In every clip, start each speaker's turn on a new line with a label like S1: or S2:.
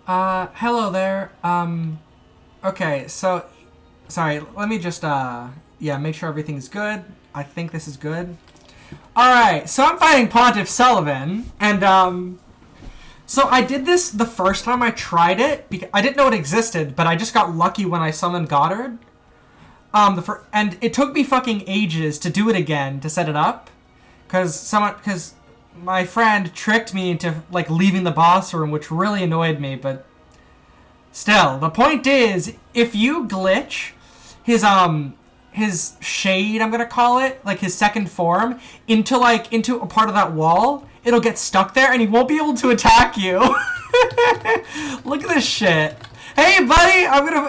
S1: Hello there. Okay, so, sorry, let me just, yeah, make sure everything's good. I think this is good. Alright, so I'm fighting Pontiff Sulyvahn, and, so I did this the first time I tried it, because I didn't know it existed, but I just got lucky when I summoned Goddard. And it took me fucking ages to do it again, to set it up, because my friend tricked me into, like, leaving the boss room, which really annoyed me, but still, the point is, if you glitch his shade, I'm gonna call it, like his second form, into a part of that wall, it'll get stuck there and he won't be able to attack you. Look at this shit. Hey, buddy,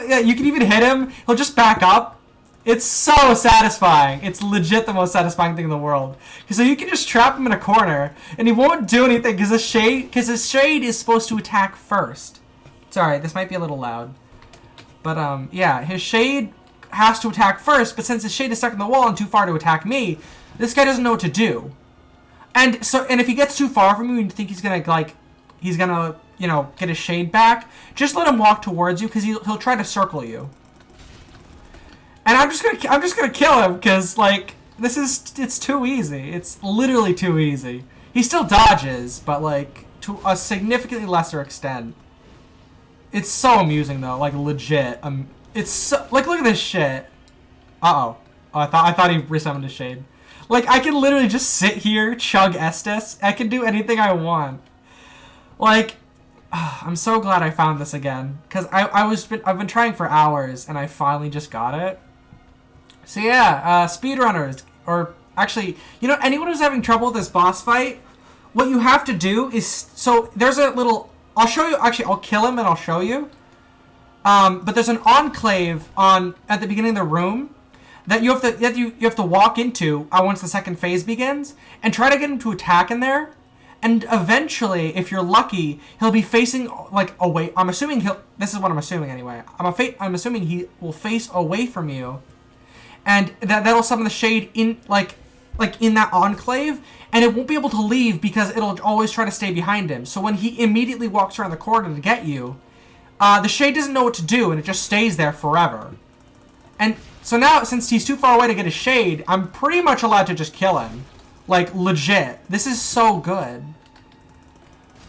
S1: yeah, you can even hit him. He'll just back up. It's so satisfying. It's legit the most satisfying thing in the world. So you can just trap him in a corner and he won't do anything because his shade is supposed to attack first. Sorry, this might be a little loud. But, yeah, his shade has to attack first, but since his shade is stuck in the wall and too far to attack me, this guy doesn't know what to do. And if he gets too far from you and you think he's gonna, you know, get his shade back, just let him walk towards you, because he'll try to circle you. And I'm just gonna kill him, because, like, it's too easy. It's literally too easy. He still dodges, but, like, to a significantly lesser extent. It's so amusing, though, like, legit. It's so, like, look at this shit. Uh-oh. Oh, I thought he resummoned his shade. Like, I can literally just sit here, chug Estus. I can do anything I want. Like, I'm so glad I found this again, because I've been trying for hours, and I finally just got it. So yeah, speedrunners, or actually, you know, anyone who's having trouble with this boss fight, what you have to do is, so there's a little, I'll show you, actually, I'll kill him and I'll show you. But there's an enclave at the beginning of the room that you have to walk into once the second phase begins, and try to get him to attack in there. And eventually, if you're lucky, he'll be facing, like, away. I'm assuming this is what I'm assuming anyway. I'm assuming he will face away from you. And that'll summon the shade in, like in that enclave, and it won't be able to leave because it'll always try to stay behind him. So when he immediately walks around the corner to get you, the shade doesn't know what to do, and it just stays there forever. And so now, since he's too far away to get his shade, I'm pretty much allowed to just kill him. Like, legit. This is so good.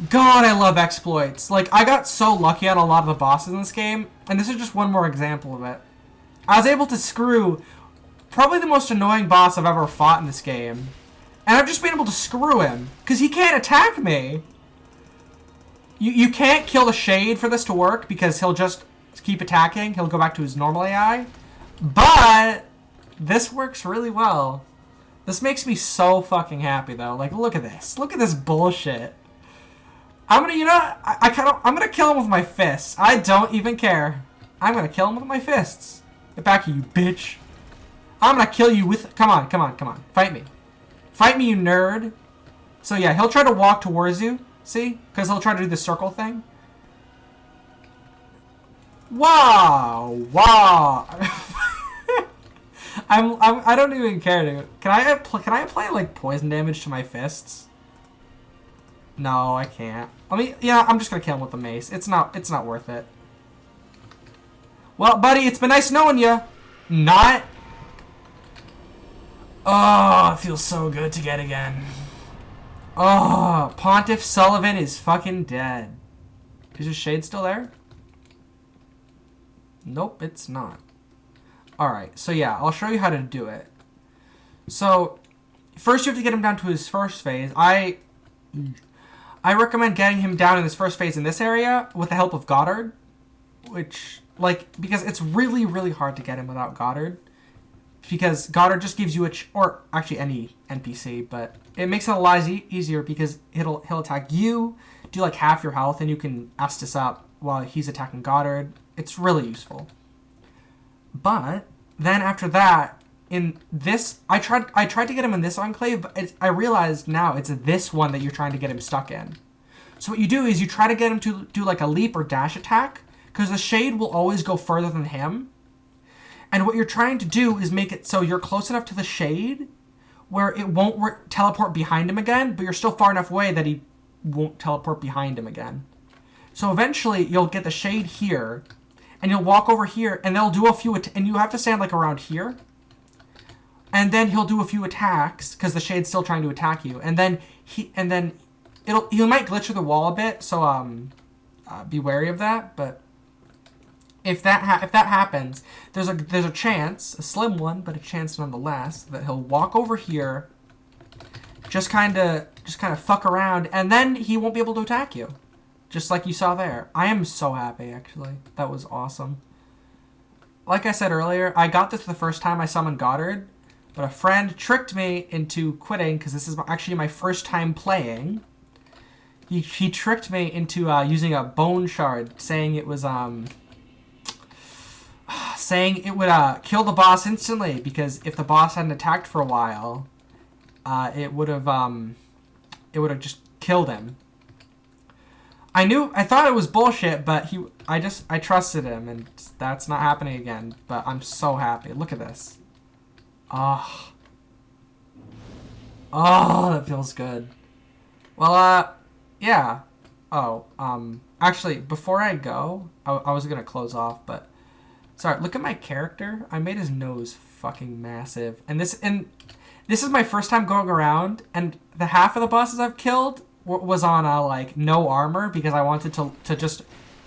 S1: God, I love exploits. Like, I got so lucky on a lot of the bosses in this game, and this is just one more example of it. I was able to screw probably the most annoying boss I've ever fought in this game. And I've just been able to screw him, because he can't attack me. You can't kill the shade for this to work, because he'll just keep attacking. He'll go back to his normal AI. But this works really well. This makes me so fucking happy, though. Like, look at this. Look at this bullshit. I'm gonna kill him with my fists. I don't even care. I'm gonna kill him with my fists. Get back here, you bitch. I'm gonna kill you with... Come on. Fight me. Fight me, you nerd. So, yeah, he'll try to walk towards you. See? Because he'll try to do the circle thing. Wow. I don't even care, dude. Can I apply, like, poison damage to my fists? No, I can't. Yeah, I'm just gonna kill him with the mace. It's not worth it. Well, buddy, it's been nice knowing you. Not. Oh, it feels so good to get again. Oh, Pontiff Sulyvahn is fucking dead. Is his shade still there? Nope, it's not. Alright, so yeah, I'll show you how to do it. So, first you have to get him down to his first phase. I recommend getting him down in his first phase in this area with the help of Goddard. Which, like, because it's really, really hard to get him without Goddard. Because Goddard just gives you or actually any NPC, but it makes it a lot easier because he'll attack you, do like half your health, and you can Estus up while he's attacking Goddard. It's really useful. But then after that, in this, I tried to get him in this enclave, but I realized now it's this one that you're trying to get him stuck in. So what you do is you try to get him to do like a leap or dash attack, because the shade will always go further than him. And what you're trying to do is make it so you're close enough to the shade where it won't teleport behind him again, but you're still far enough away that he won't teleport behind him again. So eventually you'll get the shade here, and you'll walk over here, and they'll do a few, and you have to stand like around here. And then he'll do a few attacks because the shade's still trying to attack you, and then he might glitch through the wall a bit, so be wary of that. But if that happens, there's a chance, a slim one, but a chance nonetheless, that he'll walk over here, just kind of fuck around, and then he won't be able to attack you, just like you saw there. I am so happy, actually. That was awesome. Like I said earlier, I got this the first time I summoned Goddard, but a friend tricked me into quitting because this is actually my first time playing. He tricked me into using a bone shard, saying it was saying it would kill the boss instantly, because if the boss hadn't attacked for a while, it would have just killed him. I thought it was bullshit, but I trusted him, and that's not happening again. But I'm so happy. Look at this. Oh, that feels good. Well, yeah. Oh, actually, before I go, I was gonna close off, but sorry. Look at my character. I made his nose fucking massive, and this is my first time going around, and the half of the bosses I've killed was on like no armor, because I wanted to just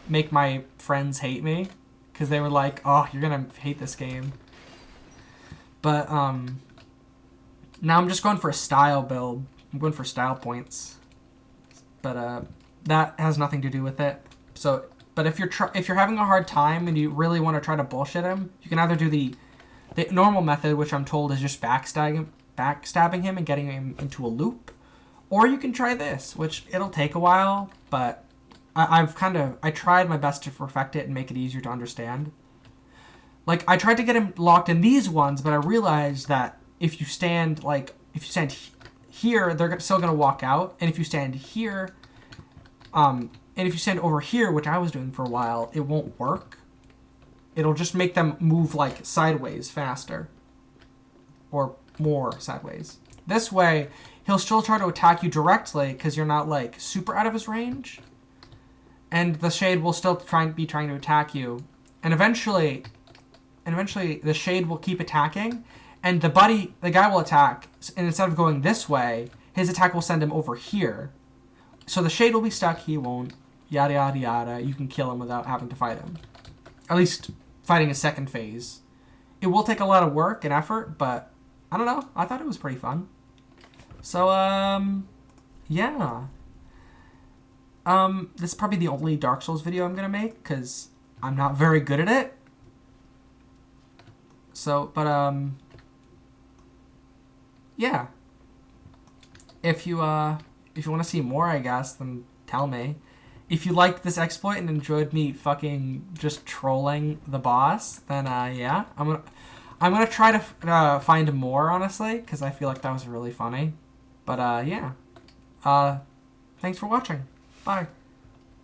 S1: make my friends hate me, because they were like, "Oh, you're gonna hate this game." But now I'm just going for a style build. I'm going for style points, but that has nothing to do with it. So, but if you're having a hard time and you really want to try to bullshit him, you can either do the normal method, which I'm told is just backstabbing him and getting him into a loop, or you can try this, which it'll take a while, but I tried my best to perfect it and make it easier to understand. Like, I tried to get him locked in these ones, but I realized that if you stand here, they're still going to walk out. And if you stand here, and if you stand over here, which I was doing for a while, it won't work. It'll just make them move, like, sideways faster. Or more sideways. This way, he'll still try to attack you directly, because you're not, like, super out of his range. And the shade will still be trying to attack you. And eventually the shade will keep attacking, and the guy will attack, and instead of going this way, his attack will send him over here. So the shade will be stuck, he won't, yada yada yada. You can kill him without having to fight him. At least fighting a second phase. It will take a lot of work and effort, but I don't know, I thought it was pretty fun. So, yeah. This is probably the only Dark Souls video I'm gonna make, because I'm not very good at it. So, but, yeah. If you want to see more, I guess, then tell me. If you liked this exploit and enjoyed me fucking just trolling the boss, then, yeah. I'm gonna try to find more, honestly, because I feel like that was really funny. But, yeah. Thanks for watching. Bye.